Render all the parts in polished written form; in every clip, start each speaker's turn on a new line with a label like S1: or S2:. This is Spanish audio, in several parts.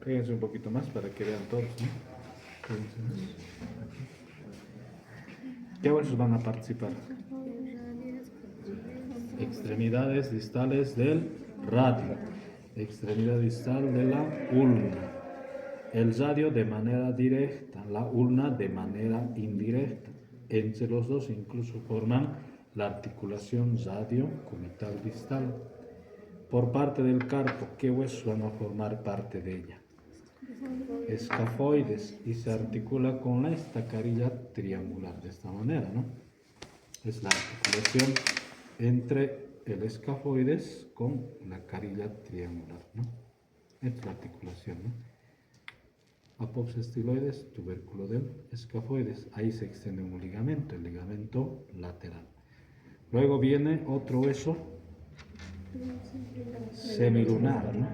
S1: Péguense un poquito más para que vean todos, ¿no? Péguense más. ¿Qué huesos van a participar? Extremidades distales del radio, extremidad distal de la ulna. El radio de manera directa, la ulna de manera indirecta. Entre los dos incluso forman la articulación radio-cubital distal. Por parte del carpo, ¿qué huesos van a formar parte de ella? Escafoides, y se articula con la estacarilla triangular de esta manera, ¿no? Es la articulación entre el escafoides con la carilla triangular, ¿no? Es la articulación, ¿no? Apófisis estiloides, tubérculo del escafoides. Ahí se extiende un ligamento, el ligamento lateral. Luego viene otro hueso semilunar, ¿no?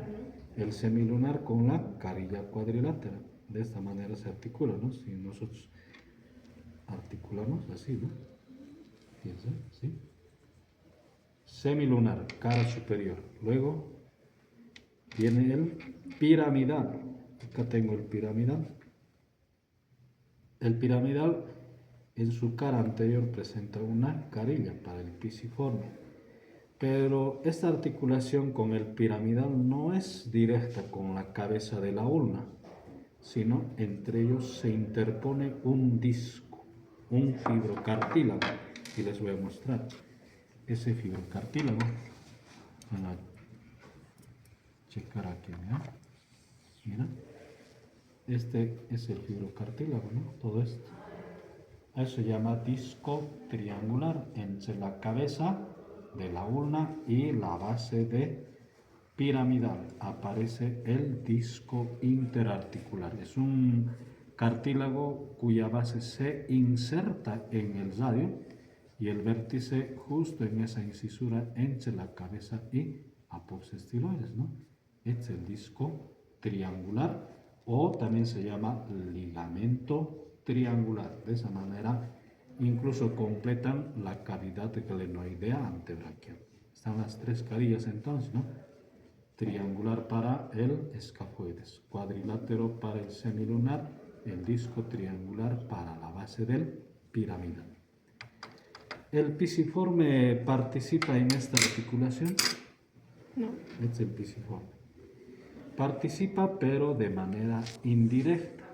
S1: El semilunar con la carilla cuadrilátera. De esta manera se articula, ¿no? Si nosotros articulamos así, ¿no? Fíjense, ¿sí? Semilunar, cara superior. Luego viene el piramidal. Acá tengo el piramidal. El piramidal en su cara anterior presenta una carilla para el pisiforme. Pero esta articulación con el piramidal no es directa con la cabeza de la ulna, sino entre ellos se interpone un disco, un fibrocartílago. Y les voy a mostrar ese fibrocartílago. Van a checar aquí, ¿no? Mira. Este es el fibrocartílago, ¿no? Todo esto. Eso se llama disco triangular entre la cabeza de la ulna y la base de piramidal. Aparece el disco interarticular. Es un cartílago cuya base se inserta en el radio y el vértice justo en esa incisura entre la cabeza y apófisis estiloides, ¿no? Es el disco triangular, o también se llama ligamento triangular. De esa manera incluso completan la cavidad glenoidea antebraquial. Están las tres carillas entonces, ¿no? Triangular para el escafoides, cuadrilátero para el semilunar, el disco triangular para la base del piramidal. ¿El pisiforme participa en esta articulación? No. Este es el pisiforme. Participa, pero de manera indirecta.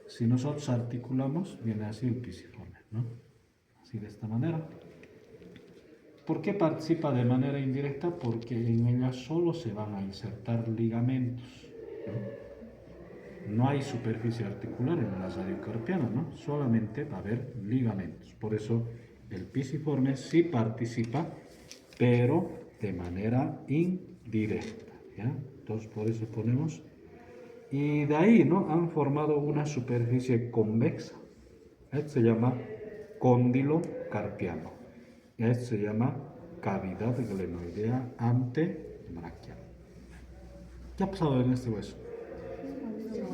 S1: Si nosotros articulamos, viene así el pisiforme, ¿no? Así de esta manera. ¿Por qué participa de manera indirecta? Porque en ella solo se van a insertar ligamentos, ¿no? No hay superficie articular en la radiocarpiana, ¿no? Solamente va a haber ligamentos. Por eso el pisiforme sí participa, pero de manera indirecta, ¿ya? Entonces por eso ponemos, y de ahí, ¿no? Han formado una superficie convexa. Esto se llama cóndilo carpiano. Esto se llama cavidad glenoidea antebraquial. ¿Qué ha pasado en este hueso?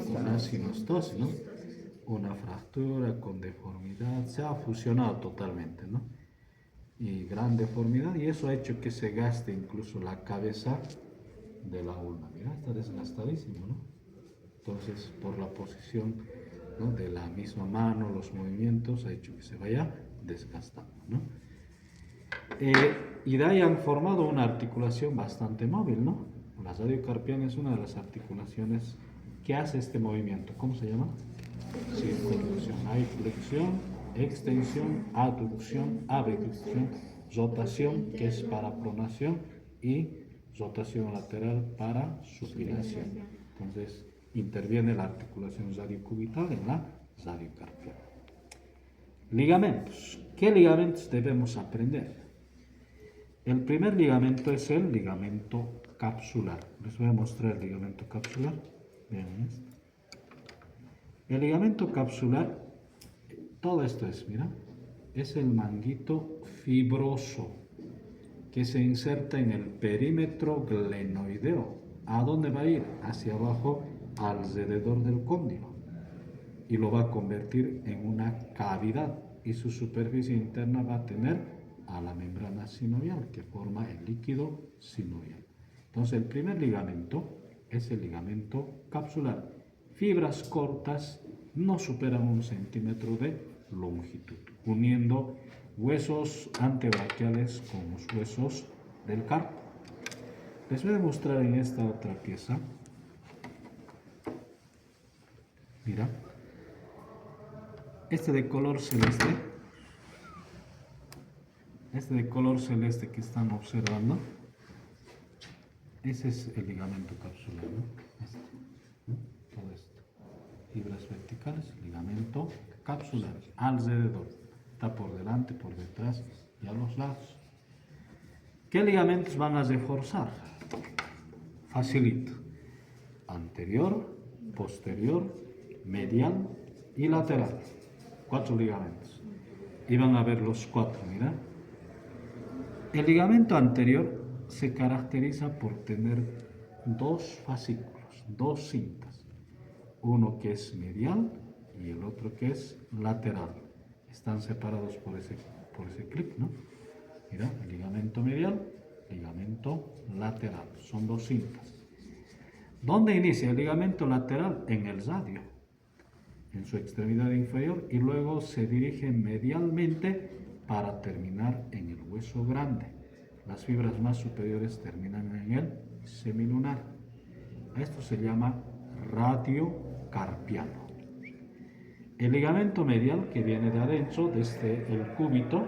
S1: Una sinostosis, ¿no? Una fractura con deformidad, se ha fusionado totalmente, ¿no? Y gran deformidad, y eso ha hecho que se gaste incluso la cabeza de la ulna. Mira, está desgastadísimo, ¿no? Entonces, por la posición, ¿no?, de la misma mano, los movimientos, ha hecho que se vaya desgastando, ¿no? Y de ahí han formado una articulación bastante móvil, ¿no? La radiocarpiana es una de las articulaciones que hace este movimiento. ¿Cómo se llama? Circunflexión. Hay flexión, extensión, aducción, abducción, rotación, que es para pronación, y rotación lateral para supinación. Entonces, interviene la articulación radiocubital en la radiocarpiana. Ligamentos. ¿Qué ligamentos debemos aprender? El primer ligamento es el ligamento capsular. Les voy a mostrar el ligamento capsular. Vean esto. El ligamento capsular, todo esto es, mira, es el manguito fibroso que se inserta en el perímetro glenoideo. ¿A dónde va a ir? Hacia abajo, alrededor del cóndilo. Y lo va a convertir en una cavidad. Y su superficie interna va a tener a la membrana sinovial, que forma el líquido sinovial. Entonces el primer ligamento es el ligamento capsular. Fibras cortas no superan 1 centímetro de longitud, uniendo huesos antebraquiales con los huesos del carpo. Les voy a mostrar en esta otra pieza. Mira, este de color celeste que están observando, ese es el ligamento capsular, ¿no? Todo esto. Fibras verticales, ligamento capsular, alrededor. Está por delante, por detrás y a los lados. ¿Qué ligamentos van a reforzar? Facilito. Anterior, posterior, medial y lateral. 4 ligamentos. Y van a ver los 4, mira. El ligamento anterior se caracteriza por tener 2 fascículos, 2 cintas. Uno que es medial y el otro que es lateral. Están separados por ese clip, ¿no? Mira, el ligamento medial, ligamento lateral. Son 2 cintas. ¿Dónde inicia el ligamento lateral? En el radio, en su extremidad inferior, y luego se dirige medialmente para terminar en el hueso grande. Las fibras más superiores terminan en el semilunar. Esto se llama radio carpiano. El ligamento medial, que viene de adentro, desde el cúbito,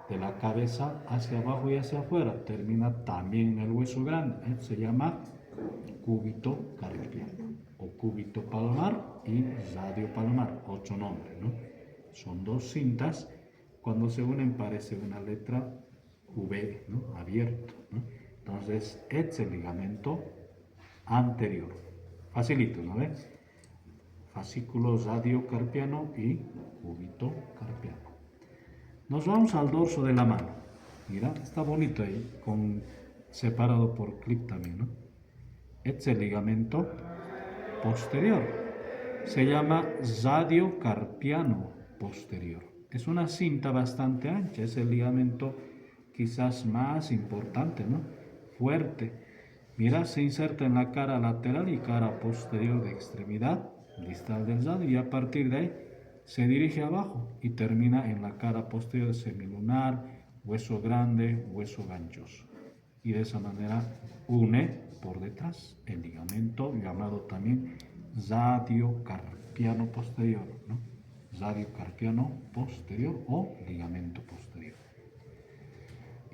S1: de la cabeza hacia abajo y hacia afuera, termina también en el hueso grande. Esto se llama cúbito carpiano o cúbito palmar y radio palmar, 8 nombres, ¿no? Son 2 cintas. Cuando se unen parece una letra V, ¿no? Abierto, ¿no? Entonces, este es el ligamento anterior. Facilito, ¿no ves? Fascículo radiocarpiano y cúbito carpiano. Nos vamos al dorso de la mano. Mira, está bonito ahí, separado por clip también, ¿no? Este es el ligamento posterior. Se llama radiocarpiano posterior. Es una cinta bastante ancha, es el ligamento quizás más importante, ¿no? Fuerte. Mira, se inserta en la cara lateral y cara posterior de extremidad distal del radio, y a partir de ahí se dirige abajo y termina en la cara posterior semilunar, hueso grande, hueso ganchoso. Y de esa manera une por detrás el ligamento llamado también radiocarpiano posterior, ¿no? Radiocarpiano posterior o ligamento posterior.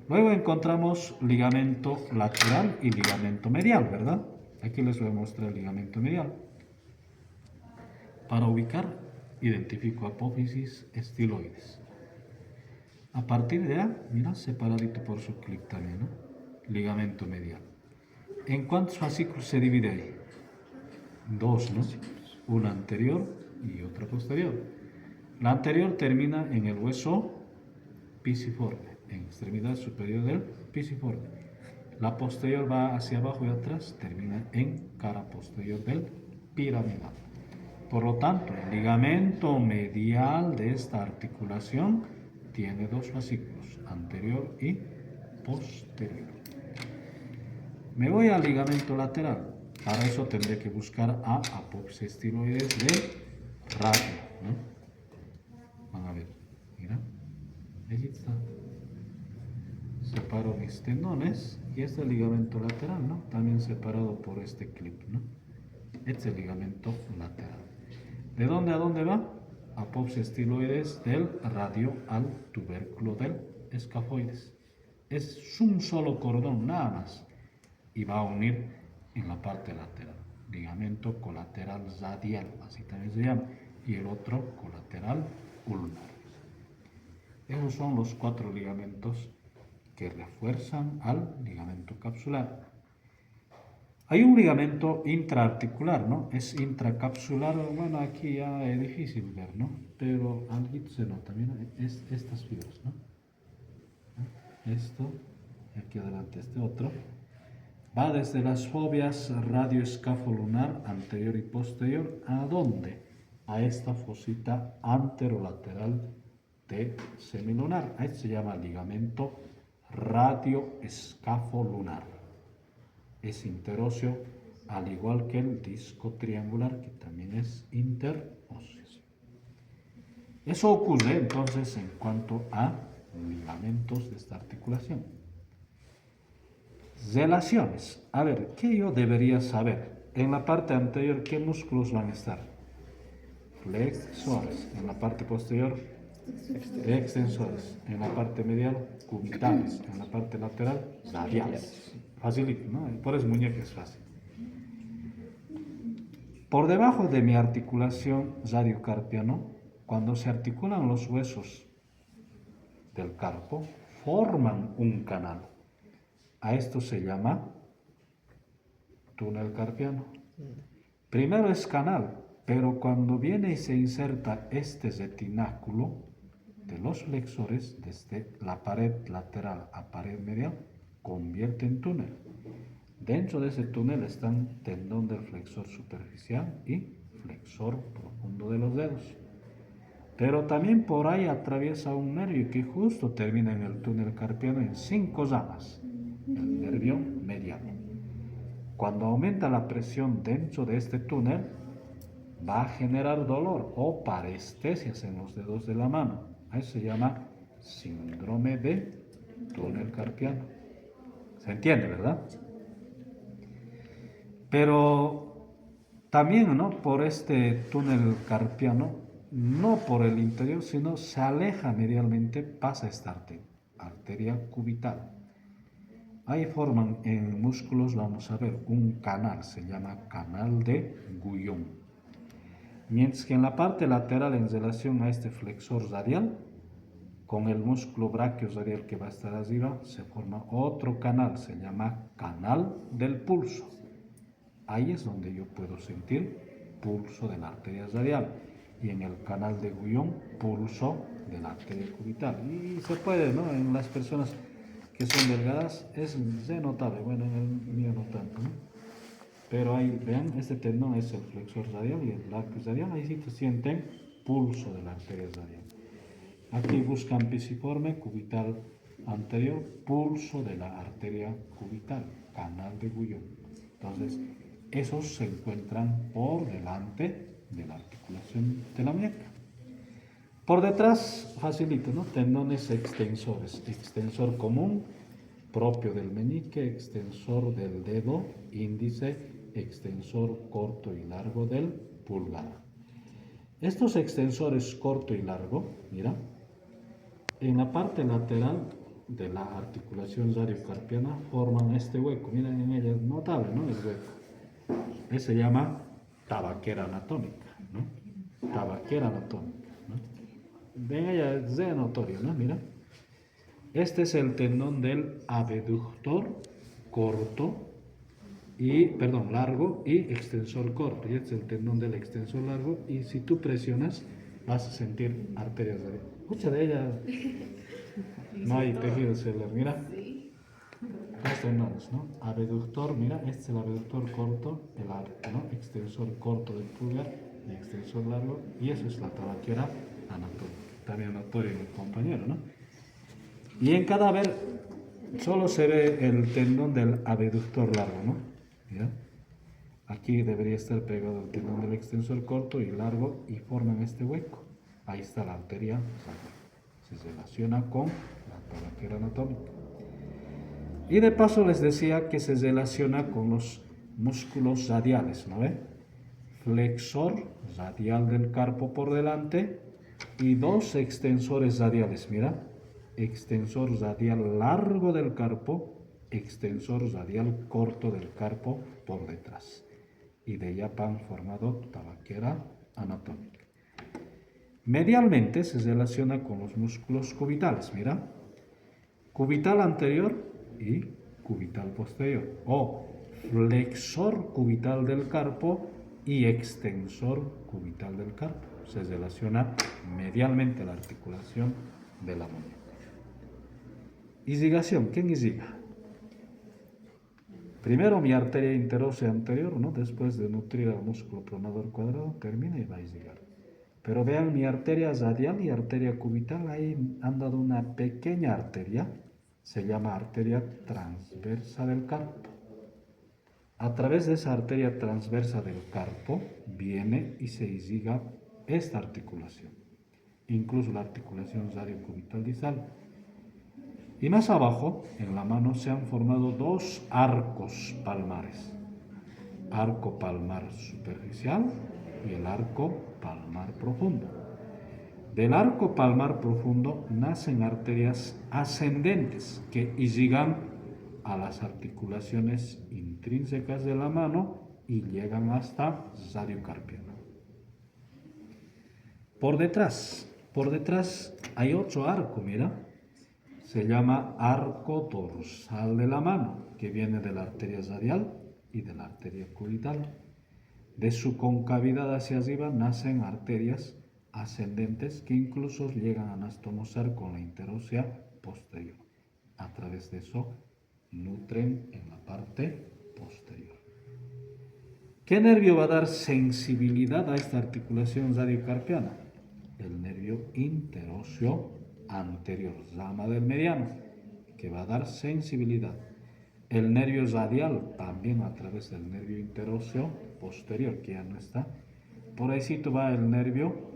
S1: Luego encontramos ligamento lateral y ligamento medial, ¿verdad? Aquí les voy a mostrar el ligamento medial. Para ubicar, identifico apófisis estiloides. A partir de ahí, mira, separadito por su clip también, ¿no? Ligamento medial. ¿En cuántos fascículos se divide ahí? 2, ¿no? Una anterior y otra posterior. La anterior termina en el hueso pisiforme, en extremidad superior del pisiforme. La posterior va hacia abajo y atrás, termina en cara posterior del piramidal. Por lo tanto, el ligamento medial de esta articulación tiene 2 fascículos, anterior y posterior. Me voy al ligamento lateral. Para eso tendré que buscar a apófisis estiloides de radio, ¿no? Van a ver, mira, ahí está. Separo mis tendones y este es el ligamento lateral, ¿no? También separado por este clip, ¿no? Este es el ligamento lateral. ¿De dónde a dónde va? Apófisis estiloides del radio al tubérculo del escafoides. Es un solo cordón, nada más. Y va a unir en la parte lateral. Ligamento colateral radial, así también se llama. Y el otro colateral ulnar. Esos son los 4 ligamentos que refuerzan al ligamento capsular. Hay un ligamento intraarticular, ¿no? Es intracapsular, bueno, aquí ya es difícil ver, ¿no? Pero algo se nota, mira, es estas fibras, ¿no? Esto, y aquí adelante este otro. Va desde las fobias radioescafolunar anterior y posterior, ¿a dónde? A esta fosita anterolateral de semilunar. Ahí se llama ligamento radioescafolunar. es interóseo, al igual que el disco triangular, que también es interóseo. Eso ocurre entonces en cuanto a ligamentos de esta articulación. Relaciones. A ver, ¿qué yo debería saber? En la parte anterior, ¿qué músculos van a estar? Flexores. En la parte posterior, extensores. En la parte medial, cubitales. En la parte lateral, radiales. Facilito, ¿no? Por eso muñeca es fácil. Por debajo de mi articulación radiocarpiano, cuando se articulan los huesos del carpo, forman un canal. A esto se llama túnel carpiano. Primero es canal, pero cuando viene y se inserta este retináculo de los flexores desde la pared lateral a pared medial, convierte en túnel. Dentro de ese túnel están tendón del flexor superficial y flexor profundo de los dedos. Pero también por ahí atraviesa un nervio que justo termina en el túnel carpiano en 5 ramas, el nervio mediano. Cuando aumenta la presión dentro de este túnel, va a generar dolor o parestesias en los dedos de la mano. Eso se llama síndrome de túnel carpiano. ¿Se entiende, verdad? Pero también, ¿no? Por este túnel carpiano, no por el interior, sino se aleja medialmente, pasa esta arteria cubital. Ahí forman en músculos, vamos a ver, un canal, se llama canal de Guyon. Mientras que en la parte lateral, en relación a este flexor radial, con el músculo brachioradial que va a estar arriba, se forma otro canal, se llama canal del pulso. Ahí es donde yo puedo sentir pulso de la arteria radial y en el canal de Guyon, pulso de la arteria cubital. Y se puede, ¿no? En las personas que son delgadas es notable, bueno, en el mío no tanto, ¿no? Pero ahí, vean, este tendón es el flexor radial y el brachioradial radial, ahí sí te sienten pulso de la arteria radial. Aquí buscan pisiforme, cubital anterior, pulso de la arteria cubital, canal de Guyon. Entonces, esos se encuentran por delante de la articulación de la muñeca. Por detrás, facilito, ¿no? Tendones extensores. Extensor común, propio del meñique, extensor del dedo índice, extensor corto y largo del pulgar. Estos extensores corto y largo, mira, en la parte lateral de la articulación radiocarpiana forman este hueco. Miren en ella, es notable, ¿no? El hueco. Se llama tabaquera anatómica, ¿no? Tabaquera anatómica, ¿no? Ven ella, es de notorio, ¿no? Mira. Este es el tendón del abductor largo y extensor corto. Y este es el tendón del extensor largo. Y si tú presionas, vas a sentir arterias de ella. Mucha de ellas no hay tejido celular, mira. Dos tendones, ¿no? Abductor, mira, este es el abductor corto, el ¿no? Extensor corto del pulgar y extensor largo, y eso es la tabaquera anatómica. También notorio en el compañero, ¿no? Y en cadáver solo se ve el tendón del abductor largo, ¿no? ¿Ya? Aquí debería estar pegado el tendón del extensor corto y largo y forman este hueco. Ahí está la arteria, se relaciona con la tabaquera anatómica. Y de paso les decía que se relaciona con los músculos radiales, ¿no ve? Flexor radial del carpo por delante y dos extensores radiales, mira. Extensor radial largo del carpo, extensor radial corto del carpo por detrás. Y de ella han formado tabaquera anatómica. Medialmente se relaciona con los músculos cubitales, mira. Cubital anterior y cubital posterior, o flexor cubital del carpo y extensor cubital del carpo. Se relaciona medialmente la articulación de la muñeca. Irrigación, ¿quién irriga? Primero mi arteria interósea anterior, ¿no? Después de nutrir al músculo pronador cuadrado, termina y va a irrigar. Pero vean mi arteria radial y arteria cubital, ahí han dado una pequeña arteria, se llama arteria transversa del carpo. A través de esa arteria transversa del carpo viene y se irriga esta articulación, incluso la articulación radiocubital distal. Y más abajo, en la mano, se han formado dos arcos palmares: arco palmar superficial y el arco palmar profundo. Del arco palmar profundo nacen arterias ascendentes que irrigan a las articulaciones intrínsecas de la mano y llegan hasta radiocarpiano. Por detrás hay otro arco, mira, se llama arco dorsal de la mano, que viene de la arteria radial y de la arteria cubital. De su concavidad hacia arriba nacen arterias ascendentes que incluso llegan a anastomosar con la interósea posterior. A través de eso nutren en la parte posterior. ¿Qué nervio va a dar sensibilidad a esta articulación radiocarpiana? El nervio interóseo anterior, rama del mediano, que va a dar sensibilidad. El nervio radial también a través del nervio interóseo posterior, que ya no está. Por ahí va el nervio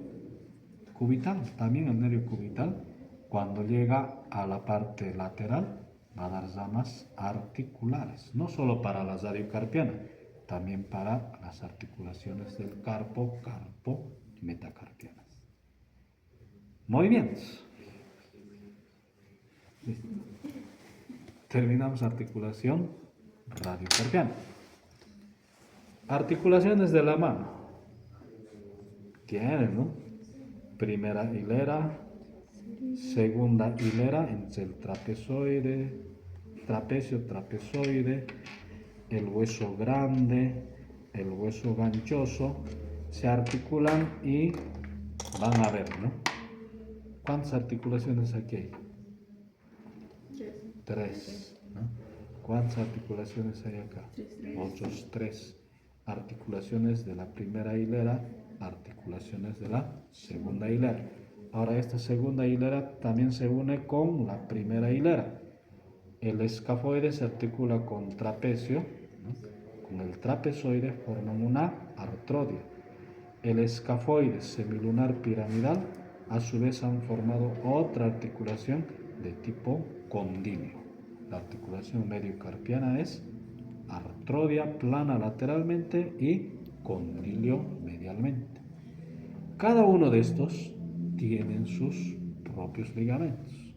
S1: cubital, también el nervio cubital, cuando llega a la parte lateral, va a dar ramas articulares, no solo para la radiocarpiana, también para las articulaciones del carpo y metacarpianas. Movimientos. Listo. Terminamos articulación radiocarpiana. Articulaciones de la mano. Tienen, ¿no? Primera hilera, segunda hilera entre el trapezoide, trapezoide, el hueso grande, el hueso ganchoso, se articulan y van a ver, ¿no? ¿Cuántas articulaciones aquí hay? Tres, ¿no? ¿Cuántas articulaciones hay acá? Otros tres. Articulaciones de la primera hilera, articulaciones de la segunda hilera. Ahora esta segunda hilera también se une con la primera hilera. El escafoide se articula con trapecio, ¿no? Con el trapezoide forman una artrodia. El escafoide semilunar piramidal a su vez han formado otra articulación de tipo condilio. La articulación mediocarpiana es artrodia plana lateralmente y condilio medialmente. Cada uno de estos tienen sus propios ligamentos.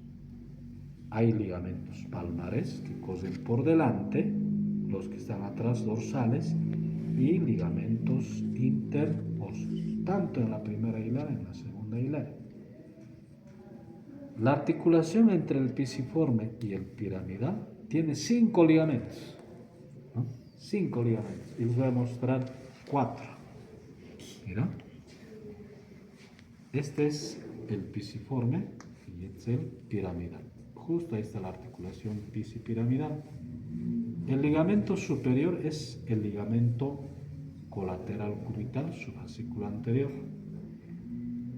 S1: Hay ligamentos palmares que corren por delante, los que están atrás dorsales, y ligamentos interóseos, tanto en la primera hilera como en la segunda hilera. La articulación entre el pisiforme y el piramidal tiene 5 ligamentos, ¿no? 5 ligamentos, y les voy a mostrar 4. Mira, este es el pisiforme y este es el piramidal. Justo ahí está la articulación pisipiramidal. El ligamento superior es el ligamento colateral cubital subfascículo anterior.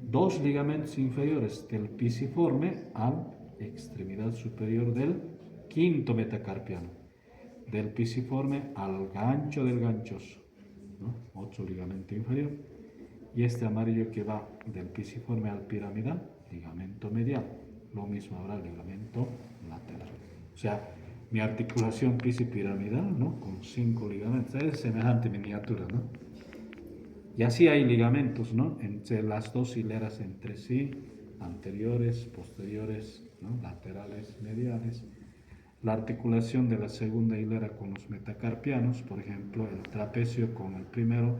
S1: 2 ligamentos inferiores del pisiforme a la extremidad superior del quinto metacarpiano. Del pisiforme al gancho del ganchoso, ¿no? Otro ligamento inferior. Y este amarillo que va del pisiforme al piramidal, ligamento medial. Lo mismo habrá ligamento lateral. O sea, mi articulación pisipiramidal, ¿no? Con 5 ligamentos. Es semejante miniatura, ¿no? Y así hay ligamentos, ¿no? Entre las dos hileras entre sí, anteriores, posteriores, ¿no? Laterales, mediales. La articulación de la segunda hilera con los metacarpianos, por ejemplo, el trapecio con el primero,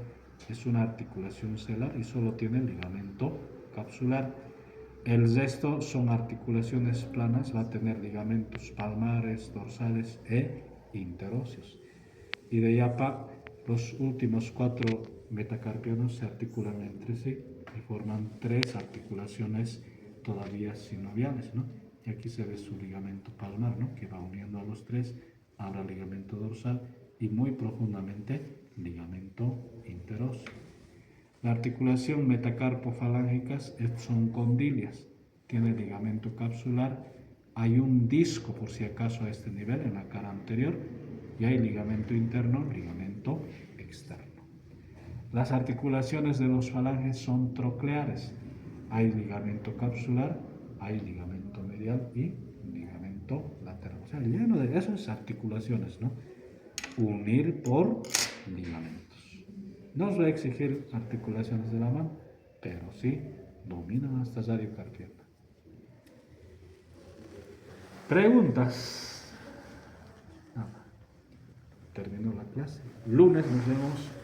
S1: es una articulación celar y solo tiene ligamento capsular. El resto son articulaciones planas, va a tener ligamentos palmares, dorsales e interóseos. Y de allá para los últimos 4 metacarpianos se articulan entre sí y forman 3 articulaciones todavía sinoviales, ¿no? Y aquí se ve su ligamento palmar, ¿no? Que va uniendo a los 3, ahora ligamento dorsal y muy profundamente ligamento interóseo. La articulación metacarpofalángica son condilias, tiene ligamento capsular, hay un disco por si acaso a este nivel en la cara anterior y hay ligamento interno, ligamento ligamento externo. Las articulaciones de los falanges son trocleares. Hay ligamento capsular, hay ligamento medial y ligamento lateral. O sea, lleno de esas articulaciones, ¿no? Unir por ligamentos. No os voy a exigir articulaciones de la mano, pero sí dominan hasta radiocarpiana. Preguntas. Nada. Terminó la clase. Lunes nos vemos.